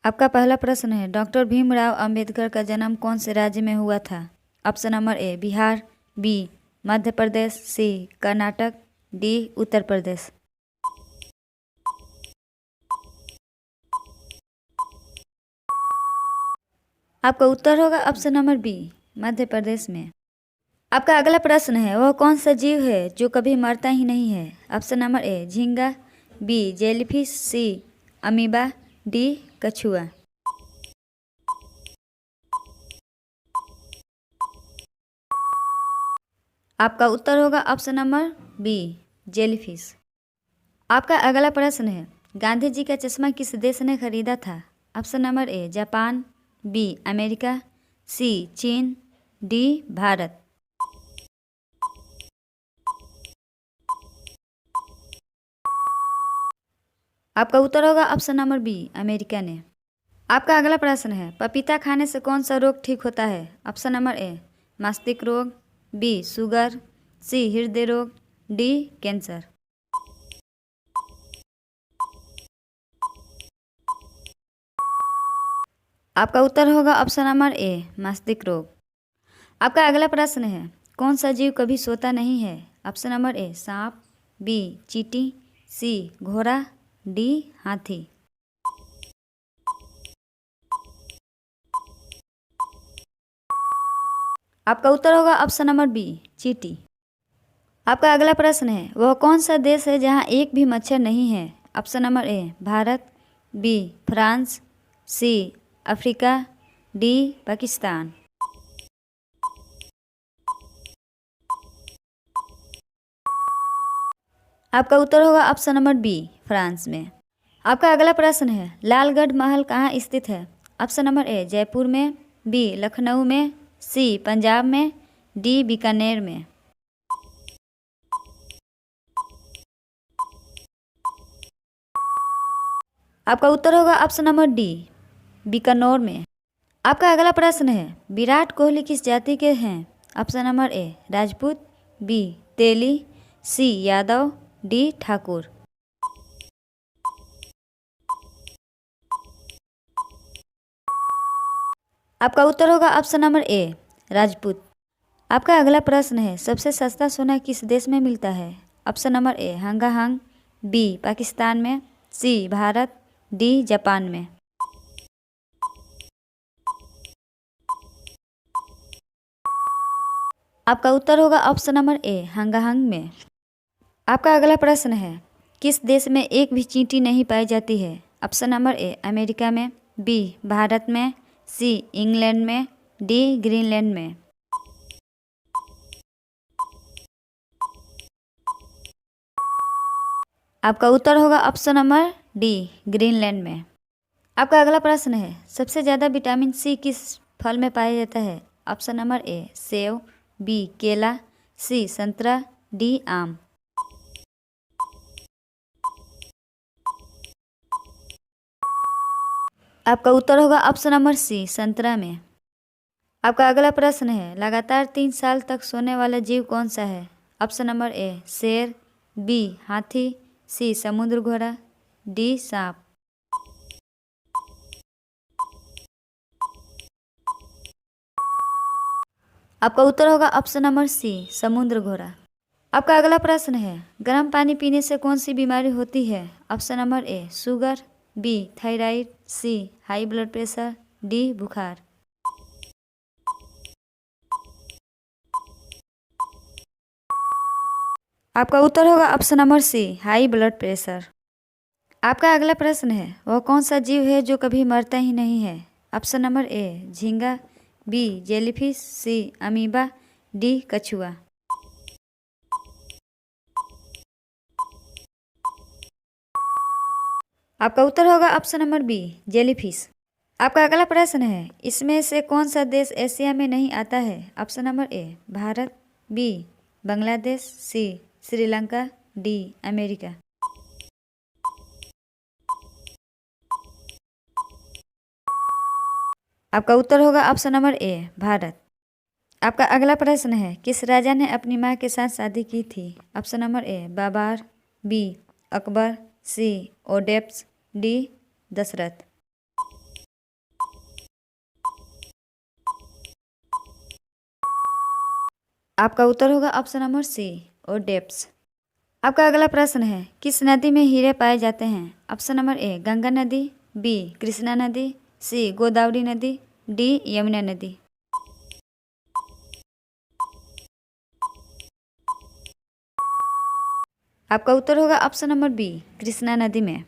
आपका पहला प्रश्न है, डॉक्टर भीमराव अंबेडकर का जन्म कौन से राज्य में हुआ था? Option number A Bihar, B Madhya Pradesh, C Karnataka, D Uttar Pradesh. आपका उत्तर होगा option number B Madhya Pradesh में। आपका अगला प्रश्न है, वह कौन सा जीव है जो कभी मरता ही नहीं है? ऑप्शन नंबर ए झींगा, बी जेलीफिश, सी अमीबा, डी कछुआ। आपका उत्तर होगा ऑप्शन नंबर बी जेलीफिश। आपका अगला प्रश्न है, गांधी जी का चश्मा किस देश ने खरीदा था? Option number A Japan, B America, C चीन, डी भारत। आपका उत्तर होगा ऑप्शन नंबर बी अमेरिका ने। आपका अगला प्रश्न है, पपीता खाने से कौन सा रोग ठीक होता है? ऑप्शन नंबर ए मस्तिष्क रोग, बी शुगर, सी हृदय रोग, डी कैंसर। आपका उत्तर होगा ऑप्शन नंबर ए मस्तिष्क रोग। आपका अगला प्रश्न है, कौन सा जीव कभी सोता नहीं है? ऑप्शन नंबर ए सांप, बी चींटी, सी घोड़ा, डी हाथी। आपका उत्तर होगा ऑप्शन नंबर बी चींटी। आपका अगला प्रश्न है, वह कौन सा देश है जहां एक भी मच्छर नहीं है? Option number A Bharat, B France, C Africa, D Pakistan. आपका उत्तर होगा ऑप्शन नंबर बी फ्रांस में। आपका अगला प्रश्न है, लालगढ़ महल कहाँ स्थित है? ऑप्शन नंबर ए जयपुर में, बी लखनऊ में, सी पंजाब में, डी बीकानेर में। आपका उत्तर होगा ऑप्शन नंबर डी बीकानेर में। आपका अगला प्रश्न है, विराट कोहली किस जाति के हैं? Option number A Rajput, B Teli, C Yadav, D Thakur. आपका उत्तर होगा ऑप्शन नंबर ए राजपूत। आपका अगला प्रश्न है, सबसे सस्ता सोना किस देश में मिलता है? Option number A Hong Kong, B Pakistan में, सी भारत, डी जापान में। आपका उत्तर होगा ऑप्शन नंबर ए हांगकांग में। आपका अगला प्रश्न है, किस देश में एक भी चींटी नहीं पाई जाती है? ऑप्शन नंबर ए अमेरिका में, बी भारत में, सी इंग्लैंड में, डी ग्रीनलैंड में। आपका उत्तर होगा ऑप्शन नंबर डी ग्रीनलैंड में। आपका अगला प्रश्न है, सबसे ज़्यादा विटामिन सी किस फल में पाया जाता है? ऑप्शन नंबर ए सेब, बी केला, सी संतरा, डी आम। आपका उत्तर होगा ऑप्शन नंबर सी संतरा में। आपका अगला प्रश्न है, लगातार 3 साल तक सोने वाला जीव कौन सा है? ऑप्शन नंबर ए शेर, बी हाथी, सी समुद्र घोड़ा, डी सांप। आपका उत्तर होगा ऑप्शन नंबर सी समुद्र घोड़ा। आपका अगला प्रश्न है, गर्म पानी पीने से कौन सी बीमारी होती है? Option number A sugar, B thyroid, C high blood pressure, D बुखार। आपका उत्तर होगा option number C high blood pressure. आपका अगला प्रश्न है, वह कौन सा जीव है जो कभी मरता ही नहीं है? ऑप्शन नंबर ए झींगा, बी जेलीफिश, सी अमीबा, डी कछुआ। आपका उत्तर होगा ऑप्शन नंबर बी जेलीफिश। आपका अगला प्रश्न है, इसमें से कौन सा देश एशिया में नहीं आता है? Option number A Bharat, B Bangladesh, C Sri Lanka, D America. आपका उत्तर होगा ऑप्शन नंबर ए भारत। आपका अगला प्रश्न है, किस राजा ने अपनी माँ के साथ शादी की थी? Option number A Babur, B Akbar, C Oedipus, D Dasharath. आपका उत्तर होगा ऑप्शन नंबर सी ओडेप्स। आपका अगला प्रश्न है, किस नदी में हीरे पाए जाते हैं? ऑप्शन नंबर ए गंगा नदी, बी कृष्णा नदी, सी गोदावरी नदी, डी यमुना नदी। आपका उत्तर होगा ऑप्शन नंबर बी कृष्णा नदी में।